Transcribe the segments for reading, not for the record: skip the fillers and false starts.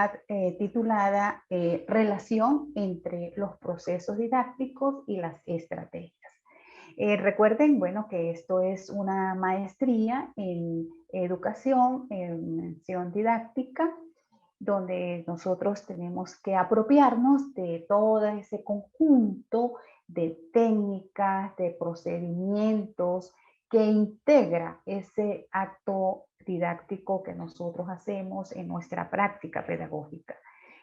actividad titulada Relación entre los procesos didácticos y las estrategias. Recuerden, bueno, que esto es una maestría en educación, en mención didáctica, donde nosotros tenemos que apropiarnos de todo ese conjunto de técnicas, de procedimientos que integra ese acto didáctico que nosotros hacemos en nuestra práctica pedagógica.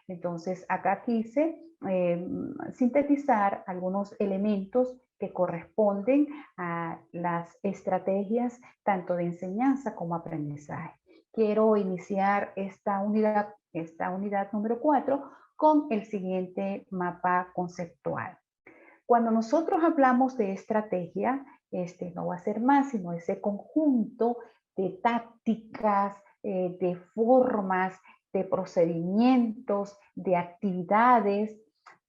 Entonces, acá quise sintetizar algunos elementos que corresponden a las estrategias tanto de enseñanza como aprendizaje. Quiero iniciar esta unidad número 4 con el siguiente mapa conceptual. Cuando nosotros hablamos de estrategia, no va a ser más sino ese conjunto de tácticas, de formas, de procedimientos, de actividades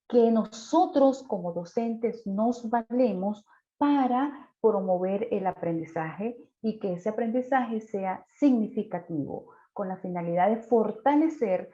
que nosotros como docentes nos valemos para promover el aprendizaje y que ese aprendizaje sea significativo, con la finalidad de fortalecer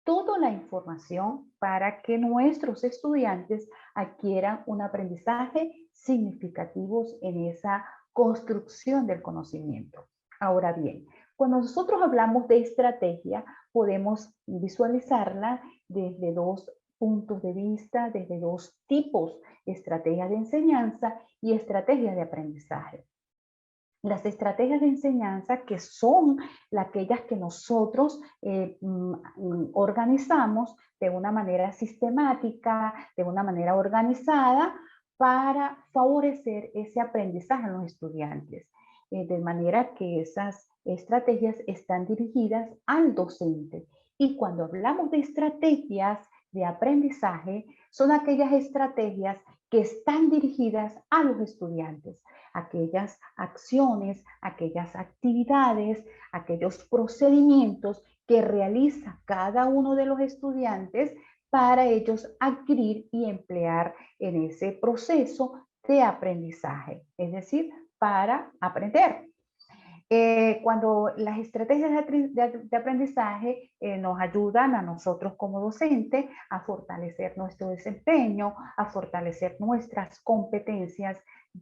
toda la información para que nuestros estudiantes adquieran un aprendizaje significativo en esa construcción del conocimiento. Ahora bien, cuando nosotros hablamos de estrategia, podemos visualizarla desde dos puntos de vista, desde dos tipos: estrategias de enseñanza y estrategias de aprendizaje. Las estrategias de enseñanza, que son aquellas que nosotros organizamos de una manera sistemática, de una manera organizada, para favorecer ese aprendizaje en los estudiantes. De manera que esas estrategias están dirigidas al docente. Y cuando hablamos de estrategias de aprendizaje, son aquellas estrategias que están dirigidas a los estudiantes, aquellas acciones, aquellas actividades, aquellos procedimientos que realiza cada uno de los estudiantes para ellos adquirir y emplear en ese proceso de aprendizaje, es decir, para aprender. Cuando las estrategias de aprendizaje nos ayudan a nosotros como docentes a fortalecer nuestro desempeño, a fortalecer nuestras competencias.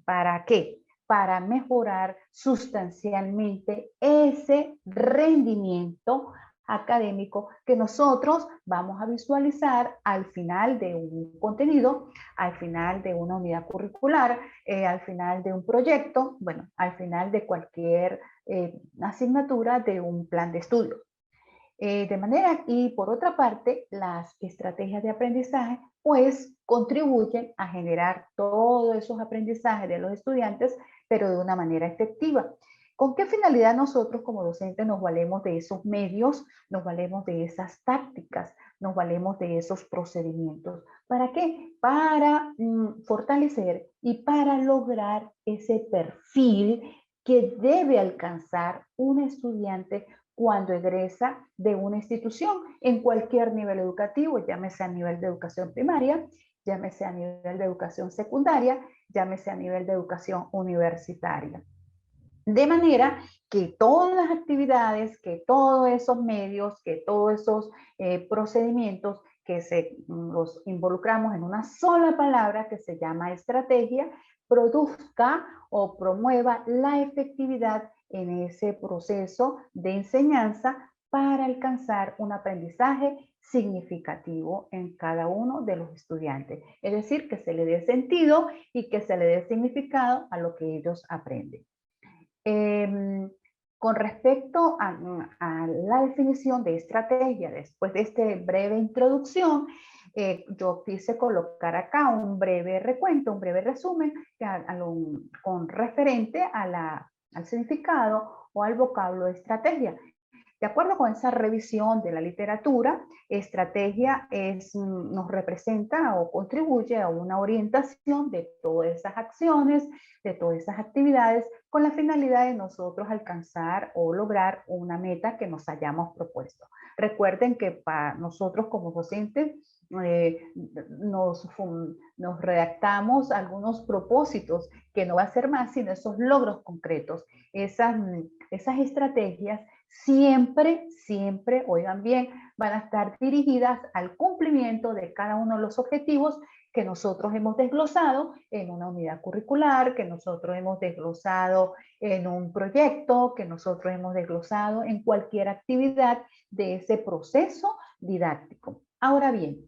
¿Para qué? Para mejorar sustancialmente ese rendimiento académico que nosotros vamos a visualizar al final de un contenido, al final de una unidad curricular, al final de un proyecto, bueno, al final de cualquier asignatura de un plan de estudio. De manera, y por otra parte, las estrategias de aprendizaje pues contribuyen a generar todos esos aprendizajes de los estudiantes, pero de una manera efectiva. ¿Con qué finalidad nosotros como docentes nos valemos de esos medios, nos valemos de esas tácticas, nos valemos de esos procedimientos? ¿Para qué? Para fortalecer y para lograr ese perfil que debe alcanzar un estudiante cuando egresa de una institución en cualquier nivel educativo, llámese a nivel de educación primaria, llámese a nivel de educación secundaria, llámese a nivel de educación universitaria. De manera que todas las actividades, que todos esos medios, que todos esos procedimientos que los involucramos en una sola palabra que se llama estrategia, produzca o promueva la efectividad en ese proceso de enseñanza para alcanzar un aprendizaje significativo en cada uno de los estudiantes. Es decir, que se le dé sentido y que se le dé significado a lo que ellos aprenden. Con respecto a la definición de estrategia, después de esta breve introducción, yo quise colocar acá un breve recuento, un breve resumen con referente al significado o al vocablo estrategia. De acuerdo con esa revisión de la literatura, estrategia nos representa o contribuye a una orientación de todas esas acciones, de todas esas actividades, con la finalidad de nosotros alcanzar o lograr una meta que nos hayamos propuesto. Recuerden que para nosotros como docentes nos redactamos algunos propósitos que no va a ser más sino esos logros concretos, esas estrategias siempre, siempre, oigan bien, van a estar dirigidas al cumplimiento de cada uno de los objetivos que nosotros hemos desglosado en una unidad curricular, que nosotros hemos desglosado en un proyecto, que nosotros hemos desglosado en cualquier actividad de ese proceso didáctico. Ahora bien,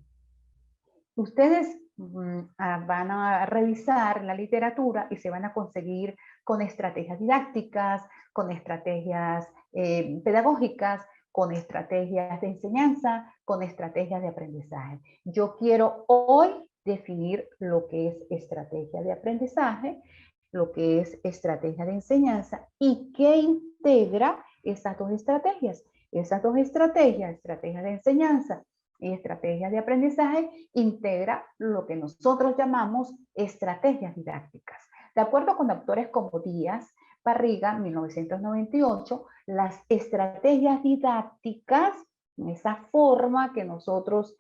ustedes van a revisar la literatura y se van a conseguir con estrategias didácticas, con estrategias pedagógicas, con estrategias de enseñanza, con estrategias de aprendizaje. Yo quiero hoy definir lo que es estrategia de aprendizaje, lo que es estrategia de enseñanza y qué integra esas dos estrategias. Esas dos estrategias, estrategia de enseñanza y estrategias de aprendizaje, integra lo que nosotros llamamos estrategias didácticas. De acuerdo con autores como Díaz, Barriga, 1998, las estrategias didácticas, esa forma que nosotros,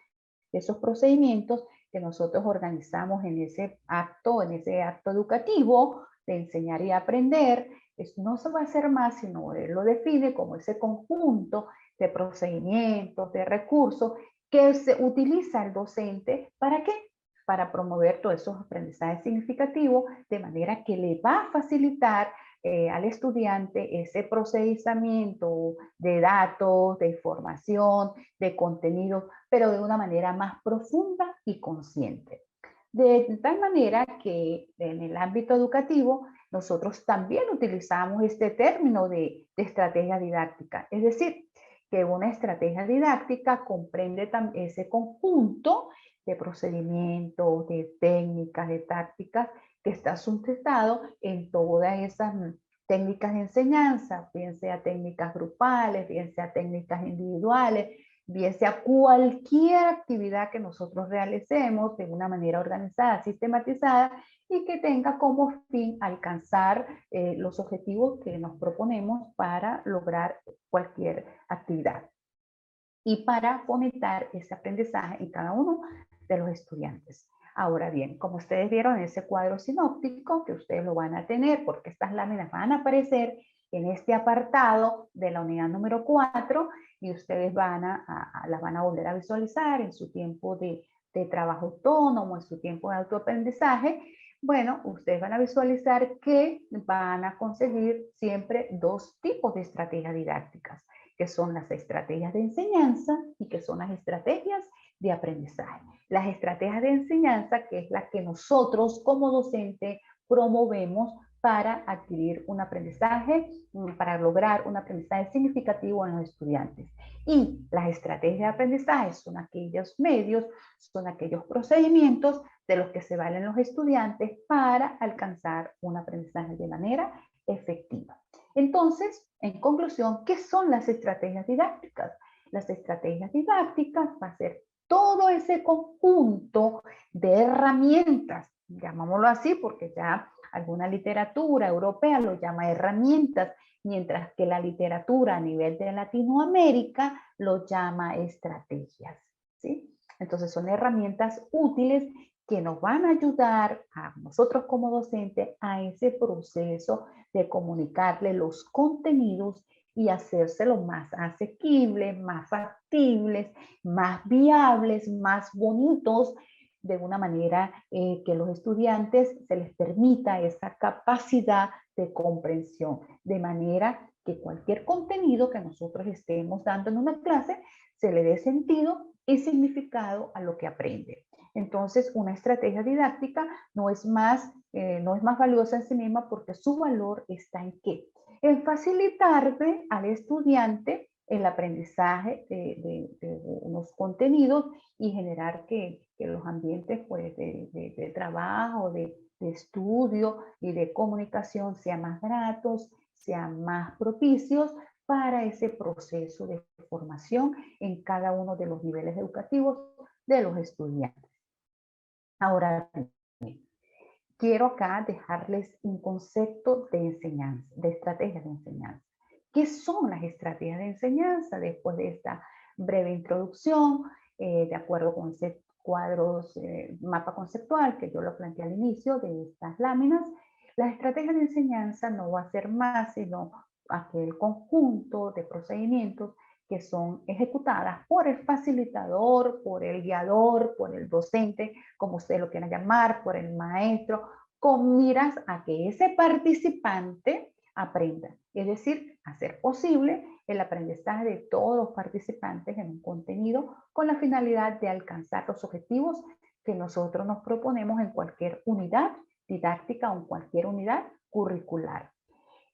esos procedimientos que nosotros organizamos en ese acto educativo de enseñar y aprender, no se va a hacer más, sino él lo define como ese conjunto de procedimientos, de recursos que se utiliza el docente. ¿Para qué? Para promover todos esos aprendizajes significativos, de manera que le va a facilitar al estudiante ese procesamiento de datos, de información, de contenido, pero de una manera más profunda y consciente. De tal manera que en el ámbito educativo nosotros también utilizamos este término de estrategia didáctica, es decir, que una estrategia didáctica comprende ese conjunto de procedimientos, de técnicas, de tácticas que está sustentado en todas esas técnicas de enseñanza, bien sea técnicas grupales, bien sea técnicas individuales, bien sea cualquier actividad que nosotros realicemos de una manera organizada, sistematizada y que tenga como fin alcanzar los objetivos que nos proponemos para lograr cualquier actividad y para fomentar ese aprendizaje en cada uno de los estudiantes. Ahora bien, como ustedes vieron en ese cuadro sinóptico, que ustedes lo van a tener porque estas láminas van a aparecer en este apartado de la unidad número 4 y ustedes las van a volver a visualizar en su tiempo de trabajo autónomo, en su tiempo de autoaprendizaje. Bueno, ustedes van a visualizar que van a conseguir siempre dos tipos de estrategias didácticas, que son las estrategias de enseñanza y que son las estrategias de aprendizaje. Las estrategias de enseñanza, que es la que nosotros como docente promovemos para adquirir un aprendizaje, para lograr un aprendizaje significativo en los estudiantes. Y las estrategias de aprendizaje son aquellos medios, son aquellos procedimientos de los que se valen los estudiantes para alcanzar un aprendizaje de manera efectiva. Entonces, en conclusión, ¿qué son las estrategias didácticas? Las estrategias didácticas va a ser todo ese conjunto de herramientas, llamámoslo así porque ya alguna literatura europea lo llama herramientas, mientras que la literatura a nivel de Latinoamérica lo llama estrategias, ¿sí? Entonces son herramientas útiles que nos van a ayudar a nosotros como docentes a ese proceso de comunicarle los contenidos y hacérselos más asequibles, más factibles, más viables, más bonitos, de una manera que los estudiantes se les permita esa capacidad de comprensión, de manera que cualquier contenido que nosotros estemos dando en una clase se le dé sentido y significado a lo que aprende. Entonces, una estrategia didáctica no es más valiosa en sí misma porque su valor está en ¿qué? En facilitarle al estudiante el aprendizaje de unos contenidos y generar que los ambientes pues, de trabajo, de estudio y de comunicación sean más gratos, sean más propicios para ese proceso de formación en cada uno de los niveles educativos de los estudiantes. Ahora bien, quiero acá dejarles un concepto de enseñanza, de estrategias de enseñanza. ¿Qué son las estrategias de enseñanza? Después de esta breve introducción, de acuerdo con ese mapa conceptual que yo lo planteé al inicio de estas láminas, la estrategia de enseñanza no va a ser más sino aquel conjunto de procedimientos que son ejecutadas por el facilitador, por el guiador, por el docente, como ustedes lo quieran llamar, por el maestro, con miras a que ese participante aprenda. Es decir, hacer posible el aprendizaje de todos los participantes en un contenido con la finalidad de alcanzar los objetivos que nosotros nos proponemos en cualquier unidad didáctica o en cualquier unidad curricular.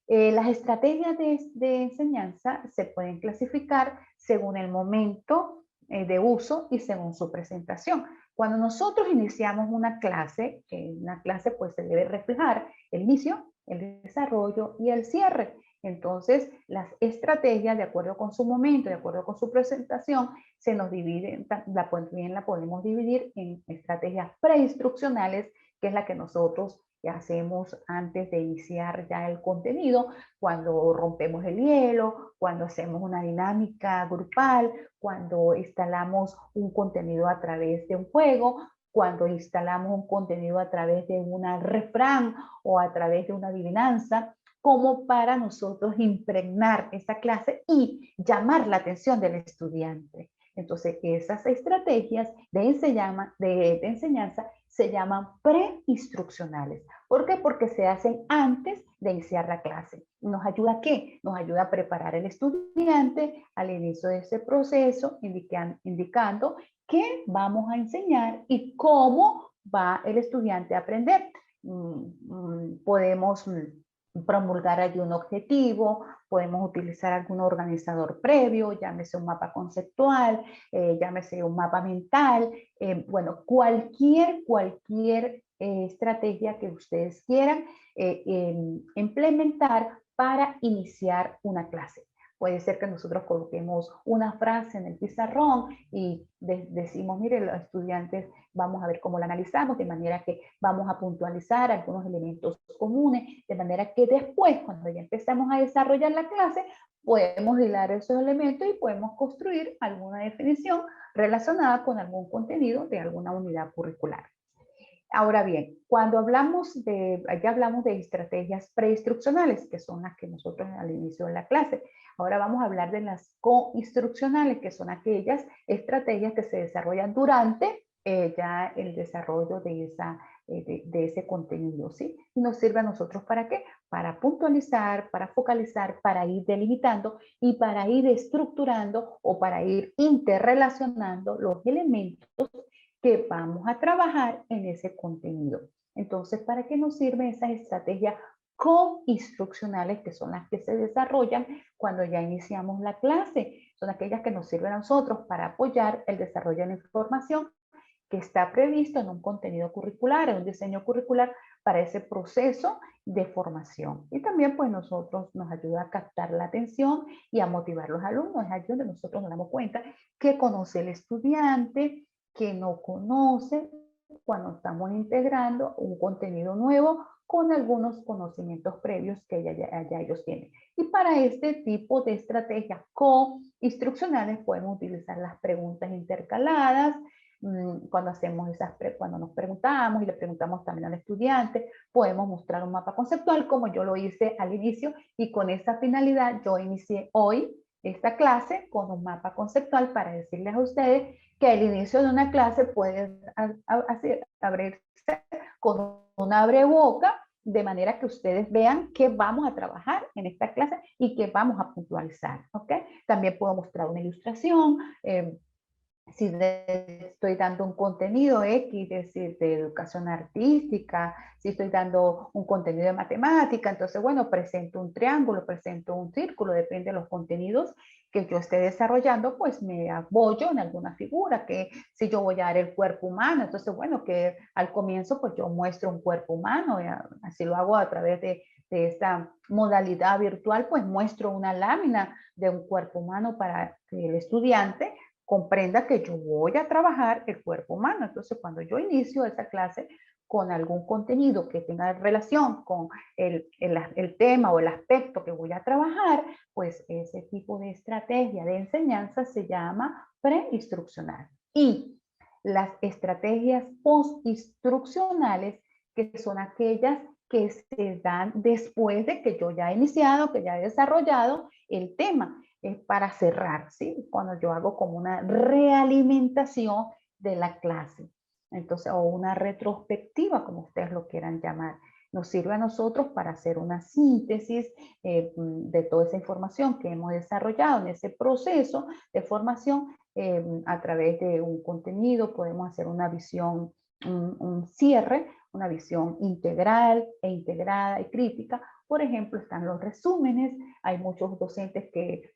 Las estrategias de enseñanza se pueden clasificar según el momento de uso y según su presentación. Cuando nosotros iniciamos una clase pues se debe reflejar el inicio, el desarrollo y el cierre. Entonces, las estrategias, de acuerdo con su momento, de acuerdo con su presentación, se nos dividen, también la podemos dividir en estrategias preinstruccionales, que es la que nosotros hacemos antes de iniciar ya el contenido, cuando rompemos el hielo, cuando hacemos una dinámica grupal, cuando instalamos un contenido a través de un juego, cuando instalamos un contenido a través de un refrán o a través de una adivinanza, como para nosotros impregnar esa clase y llamar la atención del estudiante. Entonces, esas estrategias de enseñanza se llaman preinstruccionales. ¿Por qué? Porque se hacen antes de iniciar la clase. ¿Nos ayuda a qué? Nos ayuda a preparar al estudiante al inicio de ese proceso, indicando qué vamos a enseñar y cómo va el estudiante a aprender. Podemos promulgar allí un objetivo, podemos utilizar algún organizador previo, llámese un mapa conceptual, llámese un mapa mental, bueno, cualquier estrategia que ustedes quieran implementar para iniciar una clase. Puede ser que nosotros coloquemos una frase en el pizarrón y decimos, mire, los estudiantes, vamos a ver cómo la analizamos, de manera que vamos a puntualizar algunos elementos comunes, de manera que después, cuando ya empezamos a desarrollar la clase, podemos hilar esos elementos y podemos construir alguna definición relacionada con algún contenido de alguna unidad curricular. Ahora bien, cuando ya hablamos de estrategias preinstruccionales, que son las que nosotros al inicio de la clase. Ahora vamos a hablar de las coinstruccionales, que son aquellas estrategias que se desarrollan durante ya el desarrollo de ese contenido, ¿sí? Y nos sirve a nosotros ¿para qué? Para puntualizar, para focalizar, para ir delimitando y para ir estructurando o para ir interrelacionando los elementos que vamos a trabajar en ese contenido. Entonces, ¿para qué nos sirven esas estrategias coinstruccionales, que son las que se desarrollan cuando ya iniciamos la clase? Son aquellas que nos sirven a nosotros para apoyar el desarrollo de la información que está previsto en un contenido curricular, en un diseño curricular para ese proceso de formación. Y también pues nosotros nos ayuda a captar la atención y a motivar a los alumnos. Es allí donde nosotros nos damos cuenta que conoce el estudiante, que no conoce, cuando estamos integrando un contenido nuevo con algunos conocimientos previos que ya ellos tienen. Y para este tipo de estrategias co-instruccionales podemos utilizar las preguntas intercaladas, cuando nos preguntamos y le preguntamos también al estudiante, podemos mostrar un mapa conceptual como yo lo hice al inicio, y con esa finalidad yo inicié hoy esta clase con un mapa conceptual para decirles a ustedes que el inicio de una clase puede abrirse con una abreboca, de manera que ustedes vean qué vamos a trabajar en esta clase y qué vamos a puntualizar, ¿ok? También puedo mostrar una ilustración, si estoy dando un contenido X, es decir, de educación artística, si estoy dando un contenido de matemática, entonces, bueno, presento un triángulo, presento un círculo, depende de los contenidos que yo esté desarrollando, pues me apoyo en alguna figura, que si yo voy a dar el cuerpo humano, entonces, bueno, que al comienzo, pues yo muestro un cuerpo humano, así lo hago a través de esta modalidad virtual, pues muestro una lámina de un cuerpo humano para que el estudiante comprenda que yo voy a trabajar el cuerpo humano. Entonces, cuando yo inicio esa clase con algún contenido que tenga relación con el tema o el aspecto que voy a trabajar, pues ese tipo de estrategia de enseñanza se llama preinstruccional. Y las estrategias postinstruccionales, que son aquellas que se dan después de que yo ya he iniciado, que ya he desarrollado el tema. Es para cerrar, ¿sí? Cuando yo hago como una realimentación de la clase. Entonces, o una retrospectiva, como ustedes lo quieran llamar. Nos sirve a nosotros para hacer una síntesis de toda esa información que hemos desarrollado en ese proceso de formación. A través de un contenido podemos hacer una visión, un cierre, una visión integral e integrada y crítica. Por ejemplo, están los resúmenes. Hay muchos docentes que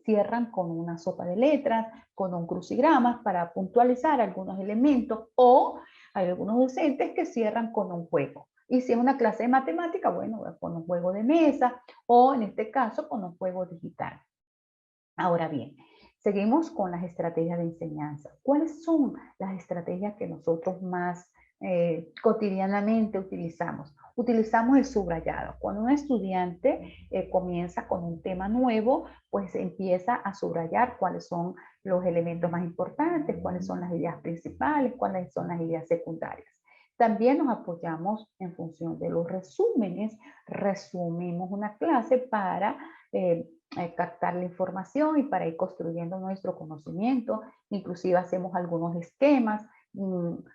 cierran con una sopa de letras, con un crucigrama para puntualizar algunos elementos, o hay algunos docentes que cierran con un juego. Y si es una clase de matemática, bueno, con un juego de mesa, o en este caso con un juego digital. Ahora bien, seguimos con las estrategias de enseñanza. ¿Cuáles son las estrategias que nosotros más cotidianamente utilizamos? Utilizamos el subrayado. Cuando un estudiante comienza con un tema nuevo, pues empieza a subrayar cuáles son los elementos más importantes, cuáles son las ideas principales, cuáles son las ideas secundarias. También nos apoyamos en función de los resúmenes. Resumimos una clase para captar la información y para ir construyendo nuestro conocimiento. Inclusive hacemos algunos esquemas,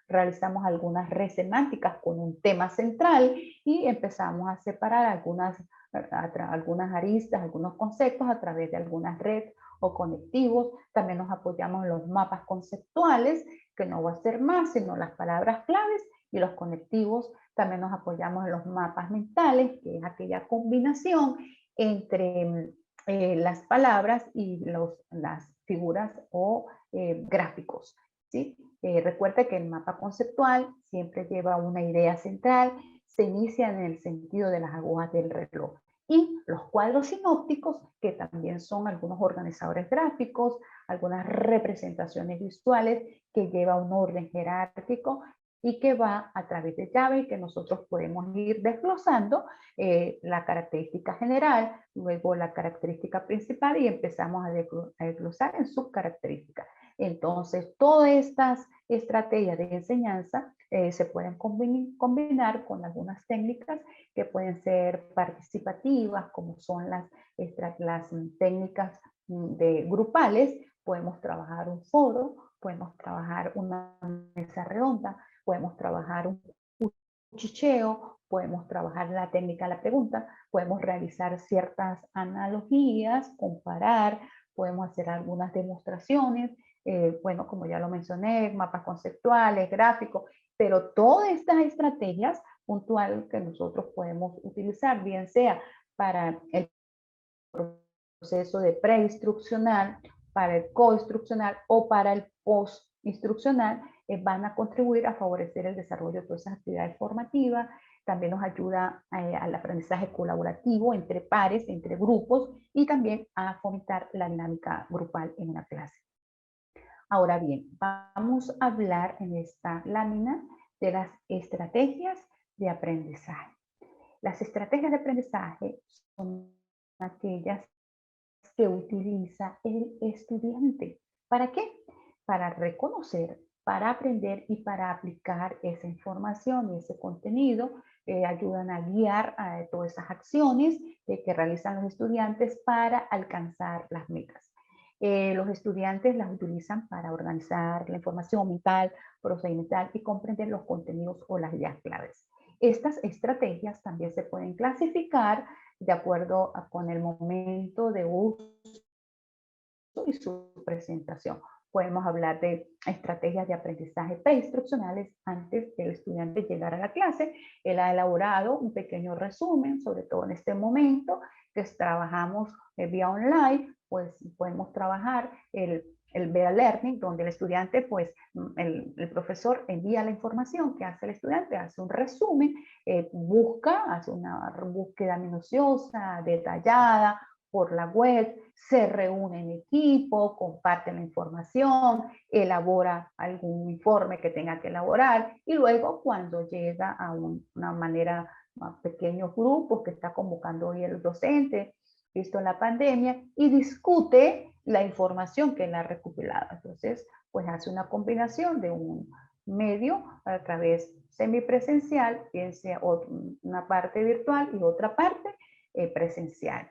realizamos algunas redes semánticas con un tema central y empezamos a separar algunas aristas, algunos conceptos a través de algunas redes o conectivos. También nos apoyamos en los mapas conceptuales, que no va a ser más, sino las palabras claves y los conectivos. También nos apoyamos en los mapas mentales, que es aquella combinación entre las palabras y las figuras o gráficos, ¿sí? Recuerda que el mapa conceptual siempre lleva una idea central, se inicia en el sentido de las agujas del reloj. Y los cuadros sinópticos, que también son algunos organizadores gráficos, algunas representaciones visuales que lleva un orden jerárquico y que va a través de llaves que nosotros podemos ir desglosando la característica general, luego la característica principal y empezamos a desglosar en sus características. Entonces, todas estas estrategias de enseñanza se pueden combinar con algunas técnicas que pueden ser participativas, como son las técnicas de grupales. Podemos trabajar un foro, podemos trabajar una mesa redonda, podemos trabajar un cuchicheo, podemos trabajar la técnica de la pregunta, podemos realizar ciertas analogías, comparar, podemos hacer algunas demostraciones, bueno, como ya lo mencioné, mapas conceptuales, gráficos, pero todas estas estrategias puntuales que nosotros podemos utilizar, bien sea para el proceso de preinstruccional, para el coinstruccional o para el postinstruccional, van a contribuir a favorecer el desarrollo de todas esas actividades formativas. También nos ayuda al aprendizaje colaborativo entre pares, entre grupos, y también a fomentar la dinámica grupal en una clase. Ahora bien, vamos a hablar en esta lámina de las estrategias de aprendizaje. Las estrategias de aprendizaje son aquellas que utiliza el estudiante. ¿Para qué? Para reconocer, para aprender y para aplicar esa información y ese contenido. Ayudan a guiar a todas esas acciones que realizan los estudiantes para alcanzar las metas. Los estudiantes las utilizan para organizar la información mental, procedimental y comprender los contenidos o las ideas claves. Estas estrategias también se pueden clasificar de acuerdo con el momento de uso y su presentación. Podemos hablar de estrategias de aprendizaje preinstruccionales antes del estudiante llegar a la clase. Él ha elaborado un pequeño resumen, sobre todo en este momento que trabajamos vía online, pues podemos trabajar el Beta Learning, donde el estudiante, pues el profesor envía la información que hace el estudiante, hace un resumen, hace una búsqueda minuciosa, detallada, por la web, se reúne en equipo, comparte la información, elabora algún informe que tenga que elaborar y luego cuando llega a una manera, a pequeños grupos que está convocando hoy el docente, visto la pandemia, y discute la información que él ha recopilado. Entonces, pues hace una combinación medio a través semipresencial, bien sea una parte virtual y otra parte presencial.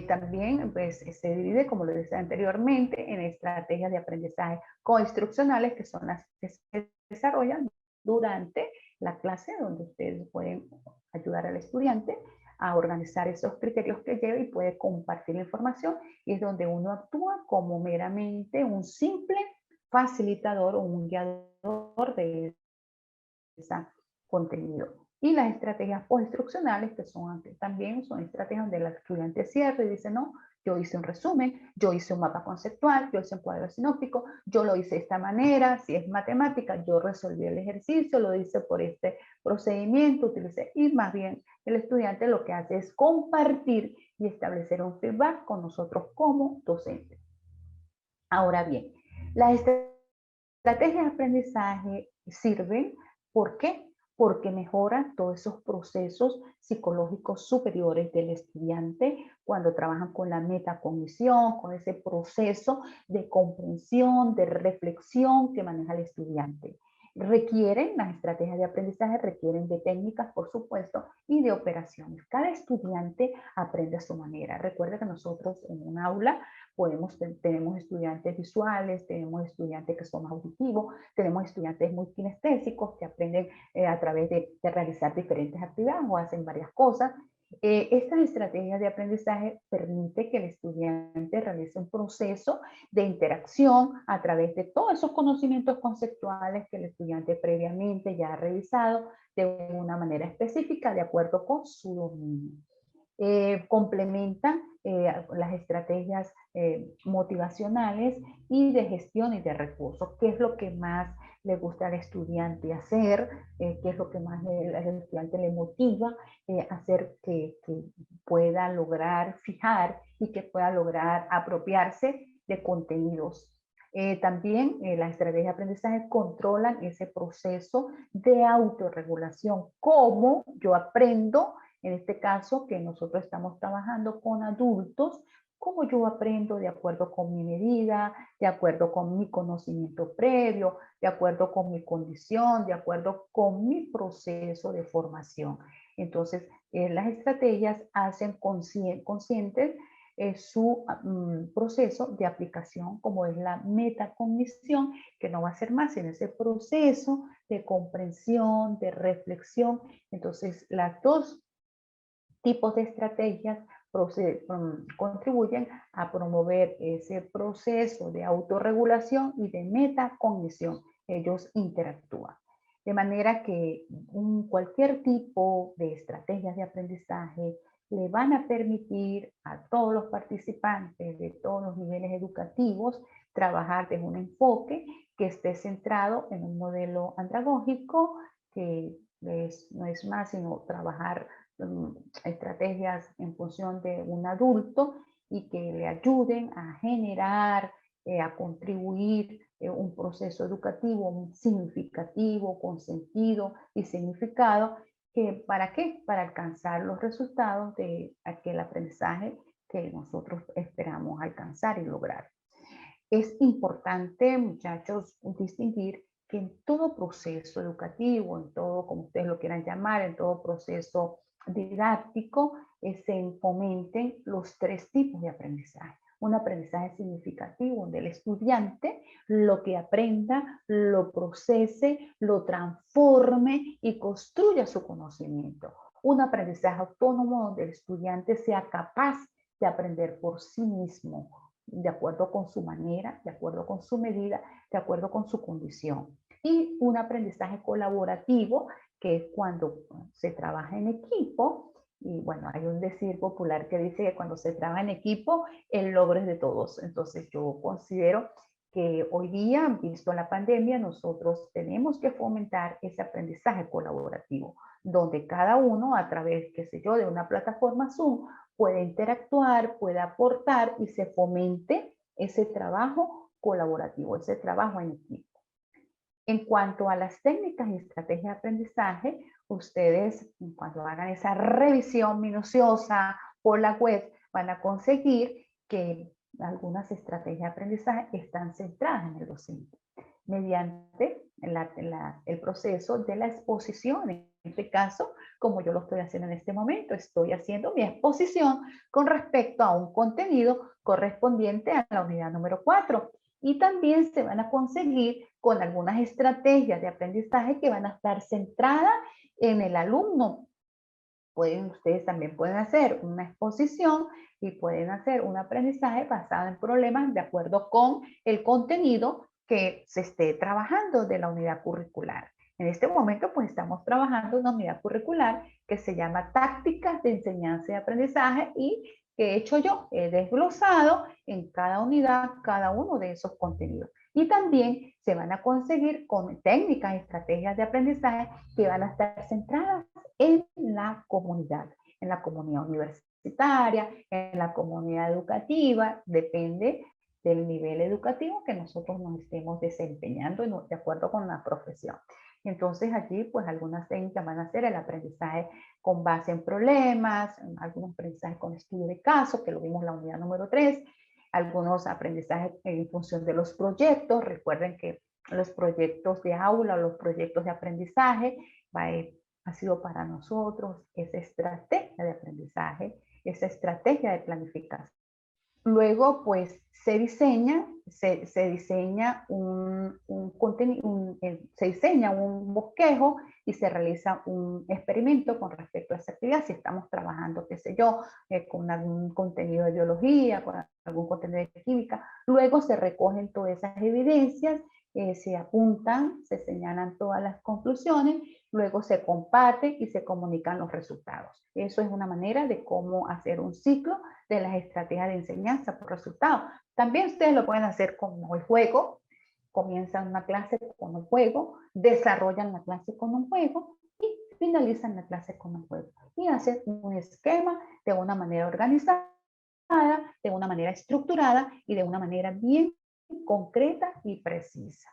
También pues, se divide, como lo decía anteriormente, en estrategias de aprendizaje coinstruccionales, que son las que se desarrollan durante la clase, donde ustedes pueden ayudar al estudiante a organizar esos criterios que lleva y puede compartir la información, y es donde uno actúa como meramente un simple facilitador o un guiador de ese contenido. Y las estrategias postinstruccionales, que son también son estrategias donde el estudiante cierra y dice, no, yo hice un resumen, yo hice un mapa conceptual, yo hice un cuadro sinóptico, yo lo hice de esta manera, si es matemática, yo resolví el ejercicio, lo hice por este procedimiento, utilicé, y más bien el estudiante lo que hace es compartir y establecer un feedback con nosotros como docentes. Ahora bien, las estrategias de aprendizaje sirven, ¿por qué? Porque mejoran todos esos procesos psicológicos superiores del estudiante cuando trabajan con la metacognición, con ese proceso de comprensión, de reflexión que maneja el estudiante. Las estrategias de aprendizaje requieren de técnicas, por supuesto, y de operaciones. Cada estudiante aprende a su manera. Recuerda que nosotros en un aula tenemos estudiantes visuales, tenemos estudiantes que son auditivos, tenemos estudiantes muy kinestésicos que aprenden a través de realizar diferentes actividades o hacen varias cosas. Estas estrategias de aprendizaje permiten que el estudiante realice un proceso de interacción a través de todos esos conocimientos conceptuales que el estudiante previamente ya ha revisado de una manera específica de acuerdo con su dominio. Complementan las estrategias motivacionales y de gestión y de recursos. ¿Qué es lo que más le gusta al estudiante hacer? ¿Qué es lo que más al estudiante le motiva hacer que pueda lograr fijar y que pueda lograr apropiarse de contenidos? También las estrategias de aprendizaje controlan ese proceso de autorregulación. ¿Cómo yo aprendo? En este caso, que nosotros estamos trabajando con adultos, cómo yo aprendo de acuerdo con mi medida, de acuerdo con mi conocimiento previo, de acuerdo con mi condición, de acuerdo con mi proceso de formación. Entonces, las estrategias hacen conscientes su proceso de aplicación, como es la metacognición, que no va a ser más en ese proceso de comprensión, de reflexión. Entonces, las dos tipos de estrategias contribuyen a promover ese proceso de autorregulación y de metacognición. Ellos interactúan. De manera que cualquier tipo de estrategias de aprendizaje le van a permitir a todos los participantes de todos los niveles educativos trabajar desde un enfoque que esté centrado en un modelo andragógico que no es más sino trabajar estrategias en función de un adulto y que le ayuden a generar, a contribuir un proceso educativo significativo, con sentido y significado. ¿Para qué? Para alcanzar los resultados de aquel aprendizaje que nosotros esperamos alcanzar y lograr. Es importante, muchachos, distinguir que en todo proceso educativo, en todo, como ustedes lo quieran llamar, en todo proceso didáctico, se fomenten los tres tipos de aprendizaje. Un aprendizaje significativo donde el estudiante lo que aprenda, lo procese, lo transforme y construya su conocimiento. Un aprendizaje autónomo donde el estudiante sea capaz de aprender por sí mismo, de acuerdo con su manera, de acuerdo con su medida, de acuerdo con su condición. Y un aprendizaje colaborativo, que es cuando se trabaja en equipo. Y bueno, hay un decir popular que dice que cuando se trabaja en equipo, el logro es de todos. Entonces yo considero que hoy día, visto la pandemia, nosotros tenemos que fomentar ese aprendizaje colaborativo, donde cada uno a través, qué sé yo, de una plataforma Zoom, puede interactuar, puede aportar y se fomente ese trabajo colaborativo, ese trabajo en equipo. En cuanto a las técnicas y estrategias de aprendizaje, ustedes cuando hagan esa revisión minuciosa por la web van a conseguir que algunas estrategias de aprendizaje están centradas en el docente. mediante el proceso de la exposición. En este caso, como yo lo estoy haciendo en este momento, estoy haciendo mi exposición con respecto a un contenido correspondiente a la unidad número 4. Y también se van a conseguir con algunas estrategias de aprendizaje que van a estar centradas en el alumno. Ustedes también pueden hacer una exposición y pueden hacer un aprendizaje basado en problemas de acuerdo con el contenido que se esté trabajando de la unidad curricular. En este momento, pues estamos trabajando una unidad curricular que se llama Tácticas de Enseñanza y Aprendizaje y que he hecho yo, he desglosado en cada unidad cada uno de esos contenidos. Y también se van a conseguir con técnicas y estrategias de aprendizaje que van a estar centradas en la comunidad universitaria, en la comunidad educativa, depende del nivel educativo que nosotros nos estemos desempeñando de acuerdo con la profesión. Entonces allí pues algunas técnicas van a ser el aprendizaje con base en problemas, algunos aprendizajes con estudio de caso, que lo vimos en la unidad número 3, algunos aprendizajes en función de los proyectos. Recuerden que los proyectos de aula o los proyectos de aprendizaje ha sido para nosotros esa estrategia de aprendizaje, esa estrategia de planificación. Luego, pues, se diseña un bosquejo y se realiza un experimento con respecto a esa actividad. Si estamos trabajando, qué sé yo, con algún contenido de biología, con algún contenido de química, luego se recogen todas esas evidencias, se apuntan, se señalan todas las conclusiones, luego se comparten y se comunican los resultados. Eso es una manera de cómo hacer un ciclo de las estrategias de enseñanza por resultados. También ustedes lo pueden hacer como el juego, comienzan una clase con un juego, desarrollan la clase con un juego y finalizan la clase con un juego. Y hacen un esquema de una manera organizada, de una manera estructurada y de una manera bien concreta y precisa.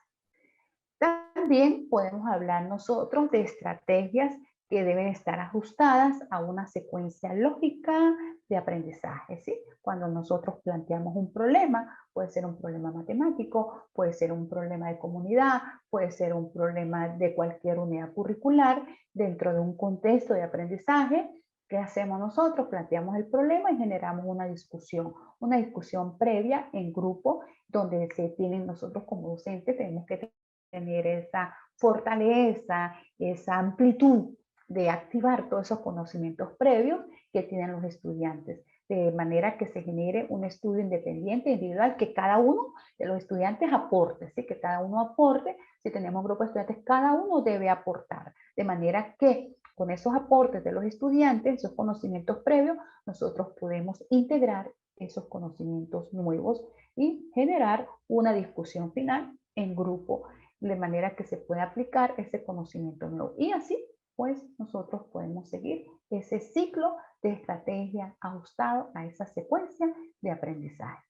También podemos hablar nosotros de estrategias que deben estar ajustadas a una secuencia lógica de aprendizaje, ¿sí? Cuando nosotros planteamos un problema, puede ser un problema matemático, puede ser un problema de comunidad, puede ser un problema de cualquier unidad curricular dentro de un contexto de aprendizaje. ¿Qué hacemos nosotros? Planteamos el problema y generamos una discusión previa en grupo donde se tienen nosotros como docentes, tenemos que tener esa fortaleza, esa amplitud de activar todos esos conocimientos previos que tienen los estudiantes, de manera que se genere un estudio independiente, individual, que cada uno de los estudiantes aporte, ¿sí? Que cada uno aporte. Si tenemos un grupo de estudiantes, cada uno debe aportar, de manera que con esos aportes de los estudiantes, esos conocimientos previos, nosotros podemos integrar esos conocimientos nuevos y generar una discusión final en grupo, de manera que se pueda aplicar ese conocimiento nuevo. Y así, pues, nosotros podemos seguir ese ciclo de estrategia ajustado a esa secuencia de aprendizaje.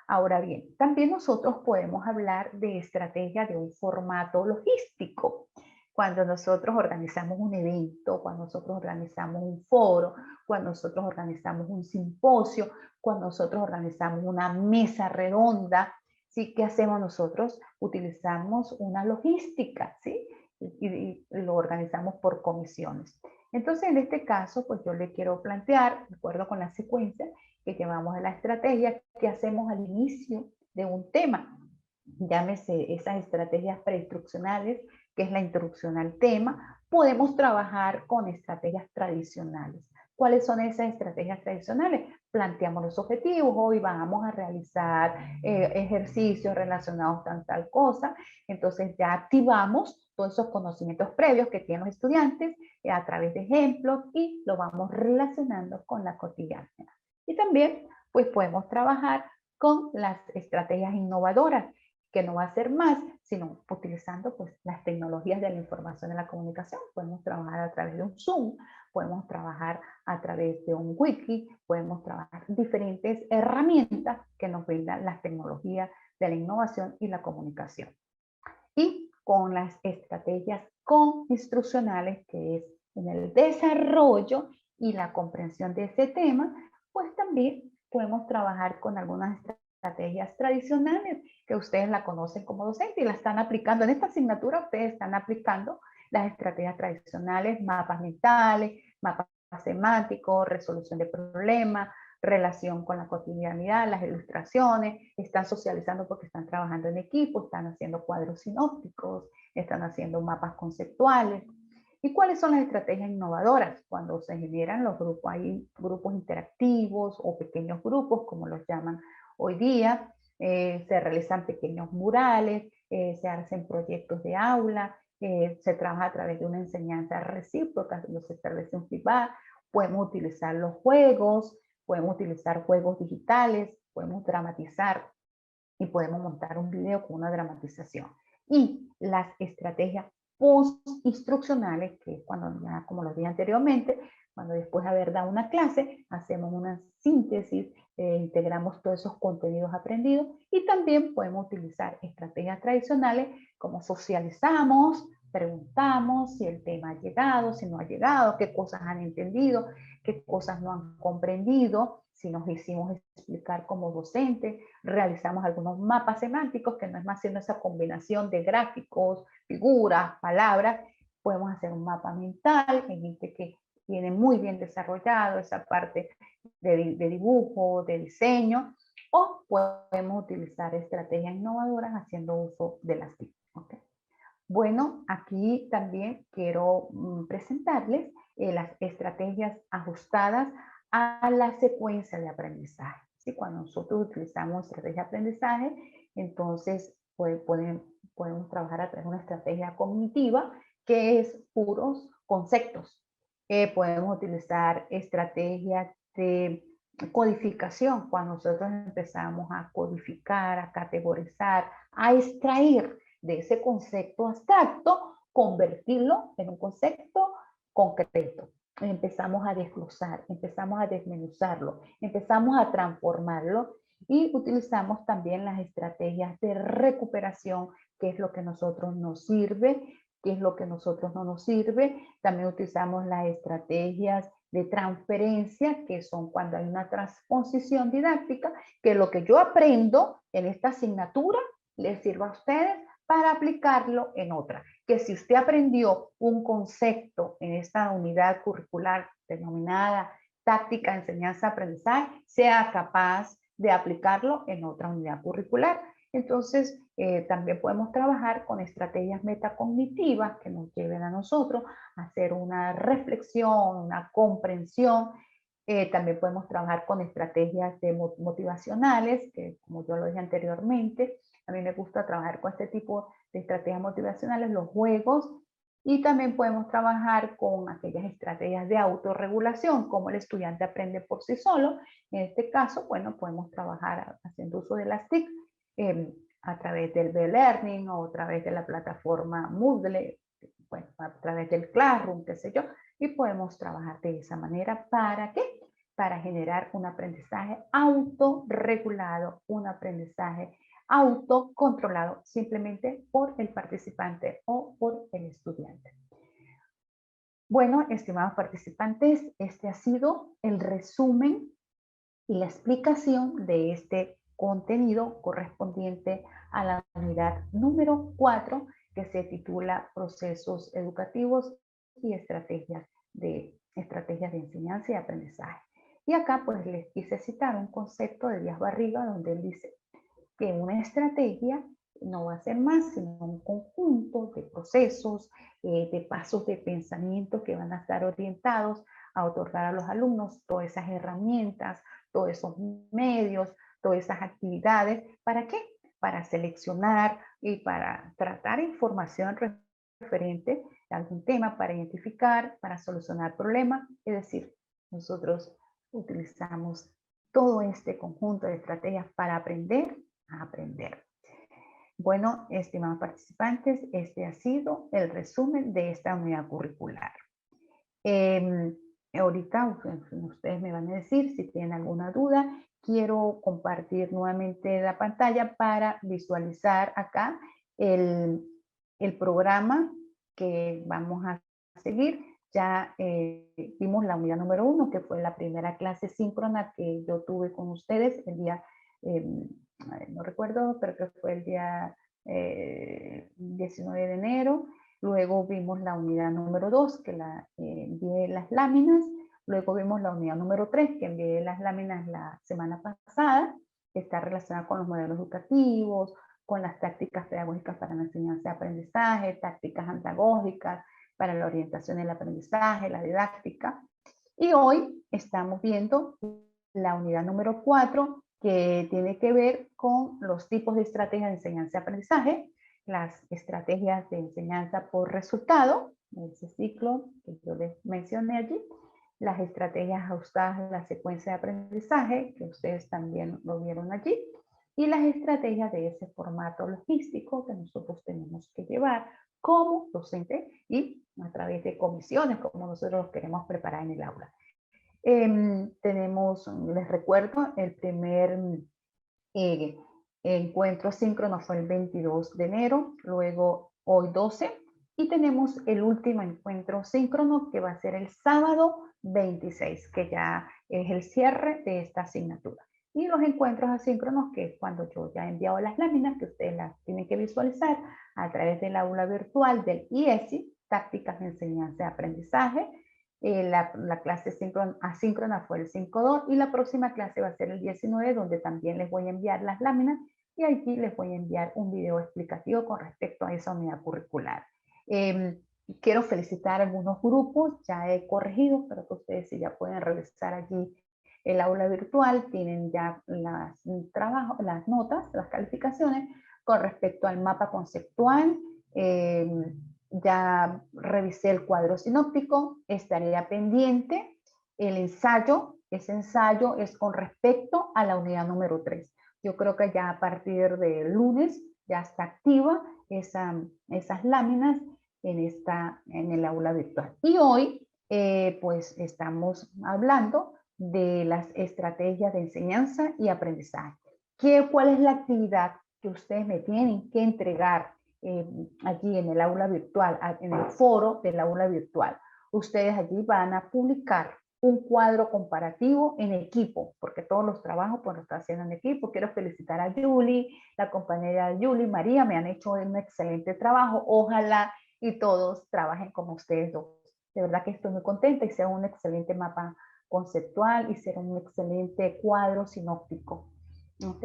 Ahora bien, también nosotros podemos hablar de estrategia de un formato logístico. Cuando nosotros organizamos un evento, cuando nosotros organizamos un foro, cuando nosotros organizamos un simposio, cuando nosotros organizamos una mesa redonda, ¿sí? ¿Qué hacemos nosotros? Utilizamos una logística, ¿sí? Y lo organizamos por comisiones. Entonces, en este caso, pues yo le quiero plantear, de acuerdo con la secuencia que llevamos a la estrategia, que hacemos al inicio de un tema. Llámese esas estrategias preinstruccionales, que es la introducción al tema. Podemos trabajar con estrategias tradicionales. ¿Cuáles son esas estrategias tradicionales? Planteamos los objetivos, hoy vamos a realizar ejercicios relacionados con tal cosa, entonces ya activamos todos esos conocimientos previos que tienen los estudiantes a través de ejemplos y lo vamos relacionando con la cotidianidad. Y también pues podemos trabajar con las estrategias innovadoras, que no va a ser más, sino utilizando pues las tecnologías de la información y la comunicación. Podemos trabajar a través de un Zoom, podemos trabajar a través de un wiki, podemos trabajar diferentes herramientas que nos brindan las tecnologías de la innovación y la comunicación. Y con las estrategias instruccionales, que es en el desarrollo y la comprensión de ese tema, pues también podemos trabajar con algunas estrategias tradicionales que ustedes la conocen como docente y la están aplicando. En esta asignatura ustedes están aplicando las estrategias tradicionales, mapas mentales, mapas semánticos, resolución de problemas, relación con la cotidianidad, las ilustraciones, están socializando porque están trabajando en equipo, están haciendo cuadros sinópticos, están haciendo mapas conceptuales. ¿Y cuáles son las estrategias innovadoras? Cuando se generan los grupos, hay grupos interactivos o pequeños grupos, como los llaman hoy día, se realizan pequeños murales, se hacen proyectos de aula, se trabaja a través de una enseñanza recíproca, donde se establece un feedback, podemos utilizar los juegos, podemos utilizar juegos digitales, podemos dramatizar y podemos montar un video con una dramatización. Y las estrategias post-instruccionales, que es cuando ya, como lo dije anteriormente, cuando después de haber dado una clase, hacemos una síntesis, integramos todos esos contenidos aprendidos y también podemos utilizar estrategias tradicionales como socializamos, preguntamos si el tema ha llegado, si no ha llegado, qué cosas han entendido, qué cosas no han comprendido, si nos hicimos explicar como docentes, realizamos algunos mapas semánticos, que no es más sino esa combinación de gráficos, figuras, palabras. Podemos hacer un mapa mental, en este que tiene muy bien desarrollado esa parte de dibujo, de diseño, o podemos utilizar estrategias innovadoras haciendo uso de las TIC. ¿Okay? Bueno, aquí también quiero presentarles las estrategias ajustadas a la secuencia de aprendizaje. ¿Sí? Cuando nosotros utilizamos estrategia de aprendizaje, entonces podemos trabajar a través de una estrategia cognitiva que es puros conceptos. Podemos utilizar estrategias de codificación, cuando nosotros empezamos a codificar, a categorizar, a extraer de ese concepto abstracto, convertirlo en un concepto concreto. Empezamos a desglosar, empezamos a desmenuzarlo, empezamos a transformarlo y utilizamos también las estrategias de recuperación, qué es lo que a nosotros nos sirve, qué es lo que a nosotros no nos sirve. También utilizamos las estrategias de transferencia, que son cuando hay una transposición didáctica, que lo que yo aprendo en esta asignatura les sirva a ustedes para aplicarlo en otra. Que si usted aprendió un concepto en esta unidad curricular denominada táctica, enseñanza, aprendizaje, sea capaz de aplicarlo en otra unidad curricular. Entonces, también podemos trabajar con estrategias metacognitivas que nos lleven a nosotros a hacer una reflexión, una comprensión. También podemos trabajar con estrategias motivacionales, que como yo lo dije anteriormente, a mí me gusta trabajar con este tipo de estrategias motivacionales, los juegos, y también podemos trabajar con aquellas estrategias de autorregulación, como el estudiante aprende por sí solo. En este caso, bueno, podemos trabajar haciendo uso de las TIC a través del B-Learning o a través de la plataforma Moodle, bueno, a través del Classroom, qué sé yo, y podemos trabajar de esa manera. ¿Para qué? Para generar un aprendizaje autorregulado, un aprendizaje autocontrolado simplemente por el participante o por el estudiante. Bueno, estimados participantes, este ha sido el resumen y la explicación de este contenido correspondiente a la unidad número 4, que se titula Procesos Educativos y estrategias de enseñanza y aprendizaje. Y acá pues les quise citar un concepto de Díaz Barriga, donde él dice que una estrategia no va a ser más sino un conjunto de procesos, de pasos de pensamiento que van a estar orientados a otorgar a los alumnos todas esas herramientas, todos esos medios, todas esas actividades. ¿Para qué? Para seleccionar y para tratar información referente a algún tema, para identificar, para solucionar problemas. Es decir, nosotros utilizamos todo este conjunto de estrategias para aprender a aprender. Bueno, estimados participantes, este ha sido el resumen de esta unidad curricular. Ahorita ustedes me van a decir si tienen alguna duda. Quiero compartir nuevamente la pantalla para visualizar acá el programa que vamos a seguir. Ya vimos la unidad número 1, que fue la primera clase síncrona que yo tuve con ustedes el día no recuerdo, pero creo que fue el día 19 de enero. Luego vimos la unidad número 2, que envié las láminas. Luego vimos la unidad número 3, que envié las láminas la semana pasada, que está relacionada con los modelos educativos, con las tácticas pedagógicas para la enseñanza y aprendizaje, tácticas antagógicas para la orientación y el aprendizaje, la didáctica. Y hoy estamos viendo la unidad número 4, que tiene que ver con los tipos de estrategias de enseñanza y aprendizaje, las estrategias de enseñanza por resultado, ese ciclo que yo les mencioné allí, las estrategias ajustadas a la secuencia de aprendizaje, que ustedes también lo vieron allí, y las estrategias de ese formato logístico que nosotros tenemos que llevar como docente y a través de comisiones, como nosotros los queremos preparar en el aula. Tenemos, les recuerdo, el primer encuentro síncrono fue el 22 de enero, luego hoy 12, y tenemos el último encuentro síncrono que va a ser el sábado 26, que ya es el cierre de esta asignatura. Y los encuentros asíncronos, que es cuando yo ya he enviado las láminas, que ustedes las tienen que visualizar a través del aula virtual del IESI, Tácticas de Enseñanza y Aprendizaje. La clase asíncrona fue el 5.2 y la próxima clase va a ser el 19, donde también les voy a enviar las láminas y aquí les voy a enviar un video explicativo con respecto a esa unidad curricular. Quiero felicitar a algunos grupos, ya he corregido, pero que ustedes si ya pueden revisar allí el aula virtual, tienen ya las notas, las calificaciones con respecto al mapa conceptual. Ya revisé el cuadro sinóptico, estaría pendiente el ensayo. Ese ensayo es con respecto a la unidad número 3. Yo creo que ya a partir del lunes ya está activa esas láminas en el aula virtual. Y hoy pues estamos hablando de las estrategias de enseñanza y aprendizaje. ¿Cuál es la actividad que ustedes me tienen que entregar allí en el aula virtual, en el foro del aula virtual? Ustedes allí van a publicar un cuadro comparativo en equipo, porque todos los trabajos pues los está haciendo en equipo. Quiero felicitar a Julie, la compañera Julie, María, me han hecho un excelente trabajo. Ojalá y todos trabajen como ustedes dos. De verdad que estoy muy contenta y sea un excelente mapa conceptual y será un excelente cuadro sinóptico. ¿Ok?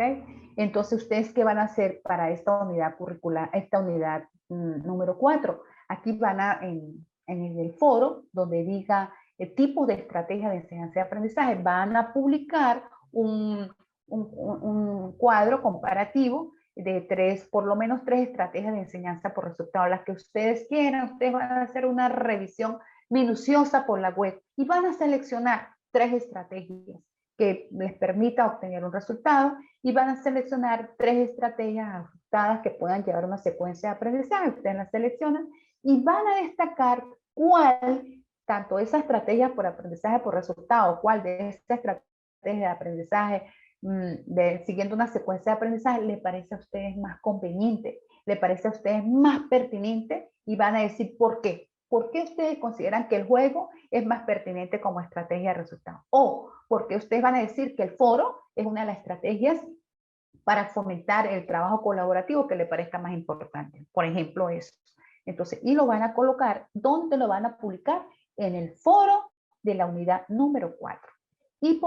Entonces, ¿ustedes qué van a hacer para esta unidad curricular, esta unidad número 4? Aquí van en el foro, donde diga el tipo de estrategia de enseñanza y aprendizaje, van a publicar un cuadro comparativo de por lo menos tres estrategias de enseñanza por resultado, las que ustedes quieran. Ustedes van a hacer una revisión minuciosa por la web y van a seleccionar tres estrategias que les permita obtener un resultado y van a seleccionar tres estrategias ajustadas que puedan llevar una secuencia de aprendizaje. Ustedes las seleccionan y van a destacar cuál, tanto esa estrategia por aprendizaje por resultado, cuál de esta estrategia de aprendizaje siguiendo una secuencia de aprendizaje le parece a ustedes más conveniente, le parece a ustedes más pertinente y van a decir por qué. ¿Por qué ustedes consideran que el juego es más pertinente como estrategia de resultado? O porque ustedes van a decir que el foro es una de las estrategias para fomentar el trabajo colaborativo que le parezca más importante. Por ejemplo, eso. Entonces, y lo van a colocar, ¿dónde lo van a publicar? En el foro de la unidad número 4. Y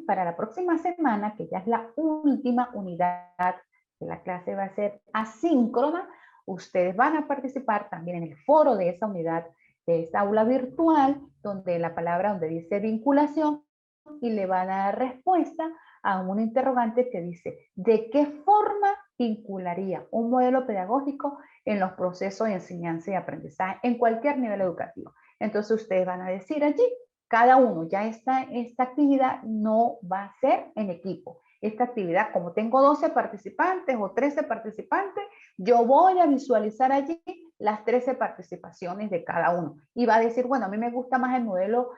para la próxima semana, que ya es la última unidad, que la clase va a ser asíncrona, ustedes van a participar también en el foro de esa unidad, de esa aula virtual, donde la palabra donde dice vinculación, y le van a dar respuesta a un interrogante que dice, ¿de qué forma vincularía un modelo pedagógico en los procesos de enseñanza y aprendizaje en cualquier nivel educativo? Entonces ustedes van a decir allí, cada uno, ya esta actividad no va a ser en equipo. Esta actividad, como tengo 12 participantes o 13 participantes, yo voy a visualizar allí las 13 participaciones de cada uno. Y va a decir, bueno, a mí me gusta más el modelo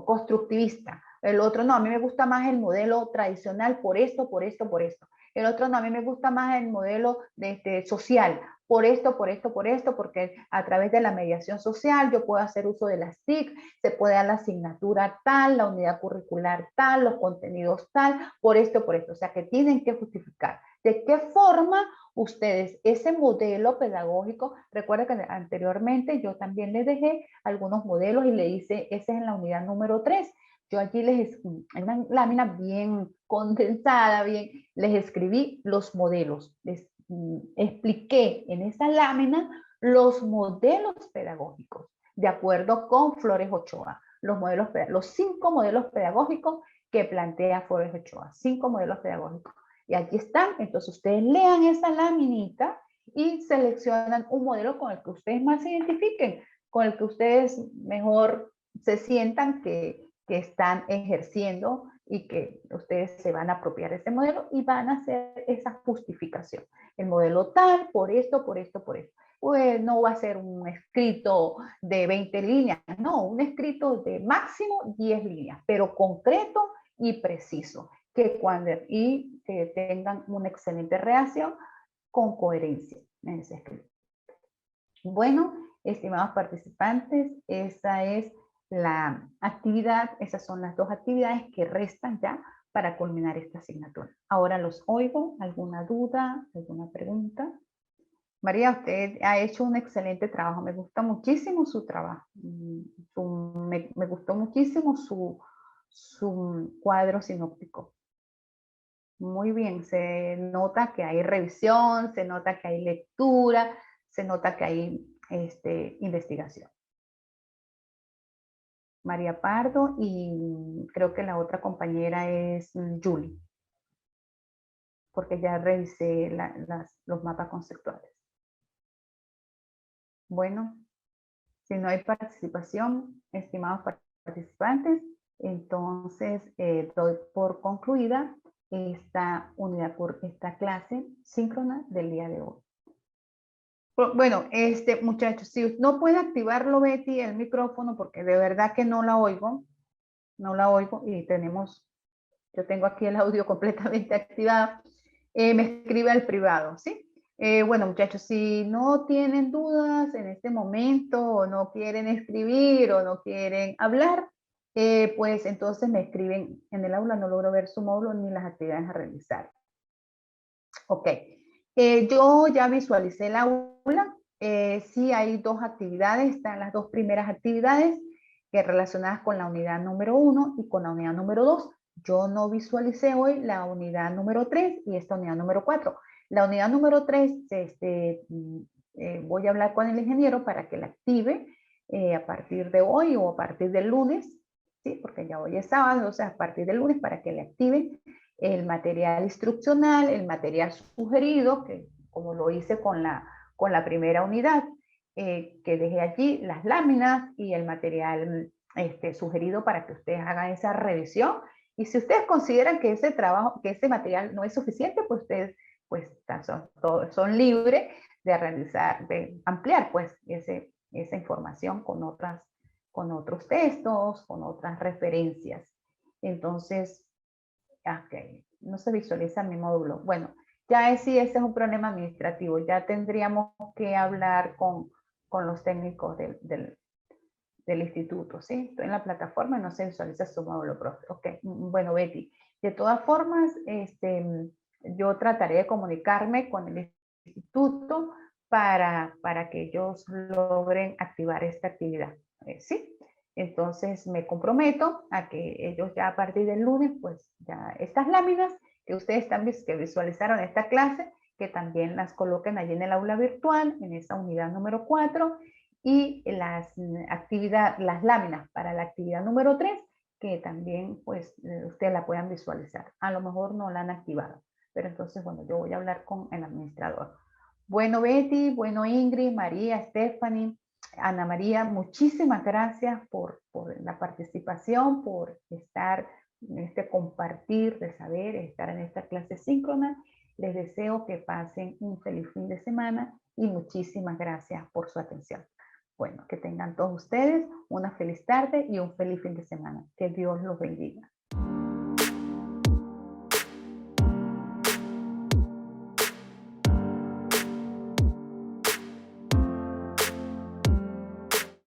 constructivista. El otro no, a mí me gusta más el modelo tradicional por esto, por esto, por esto. El otro no, a mí me gusta más el modelo social por esto, porque a través de la mediación social yo puedo hacer uso de las TIC, se puede dar la asignatura tal, la unidad curricular tal, los contenidos tal, por esto. O sea, que tienen que justificar de qué forma ustedes, ese modelo pedagógico, recuerda que anteriormente yo también les dejé algunos modelos y le hice, ese es en la unidad número 3. Yo allí en una lámina bien condensada, les escribí los modelos, les expliqué en esa lámina los modelos pedagógicos, de acuerdo con Flores Ochoa, los 5 modelos pedagógicos que plantea Flores Ochoa, 5 modelos pedagógicos. Y aquí están, entonces ustedes lean esa laminita y seleccionan un modelo con el que ustedes más se identifiquen, con el que ustedes mejor se sientan que están ejerciendo y que ustedes se van a apropiar de ese modelo y van a hacer esa justificación. El modelo tal, por esto. Pues no va a ser un escrito de 20 líneas, no, un escrito de máximo 10 líneas, pero concreto y preciso, y que tengan una excelente reacción con coherencia en ese escrito. Bueno, estimados participantes, esa es la actividad, esas son las 2 actividades que restan ya para culminar esta asignatura. Ahora los oigo, ¿alguna duda, alguna pregunta? María, usted ha hecho un excelente trabajo, me gusta muchísimo su trabajo, me gustó muchísimo su cuadro sinóptico. Muy bien, se nota que hay revisión, se nota que hay lectura, se nota que hay investigación. María Pardo y creo que la otra compañera es Julie, porque ya revisé los mapas conceptuales. Bueno, si no hay participación, estimados participantes, entonces doy por concluida esta clase síncrona del día de hoy. Bueno, muchachos, si no puede activarlo, Betty, el micrófono, porque de verdad que no la oigo y yo tengo aquí el audio completamente activado, me escribe al privado, ¿sí? Bueno, muchachos, si no tienen dudas en este momento o no quieren escribir o no quieren hablar, pues entonces me escriben en el aula, no logro ver su módulo ni las actividades a realizar. Ok, yo ya visualicé el aula, sí hay 2 actividades, están las 2 primeras actividades que relacionadas con la unidad número 1 y con la unidad número 2. Yo no visualicé hoy la unidad número 3 y esta unidad número 4. La unidad número 3, voy a hablar con el ingeniero para que la active a partir de hoy o a partir del lunes, ¿sí? Porque ya hoy es sábado, o sea, a partir del lunes para que le activen el material instruccional, el material sugerido, que como lo hice con la primera unidad, que dejé allí las láminas y el material sugerido para que ustedes hagan esa revisión. Y si ustedes consideran que ese trabajo, que ese material no es suficiente, pues ustedes pues son libres de realizar, de ampliar pues esa información con otros textos, con otras referencias. Entonces, ok, no se visualiza mi módulo. Bueno, ya sí, ese es un problema administrativo. Ya tendríamos que hablar con los técnicos del instituto, ¿sí? Estoy en la plataforma y no se visualiza su módulo, profe. Ok, bueno, Betty. De todas formas, yo trataré de comunicarme con el instituto para que ellos logren activar esta actividad, ¿sí? Entonces me comprometo a que ellos ya a partir del lunes, pues ya estas láminas que ustedes también que visualizaron esta clase, que también las coloquen allí en el aula virtual, en esa unidad número 4, y las láminas para la actividad número 3, que también pues ustedes la puedan visualizar. A lo mejor no la han activado, pero entonces, bueno, yo voy a hablar con el administrador. Bueno, Betty, bueno, Ingrid, María, Stephanie, Ana María, muchísimas gracias por la participación, por estar en este compartir de saber, estar en esta clase síncrona. Les deseo que pasen un feliz fin de semana y muchísimas gracias por su atención. Bueno, que tengan todos ustedes una feliz tarde y un feliz fin de semana. Que Dios los bendiga.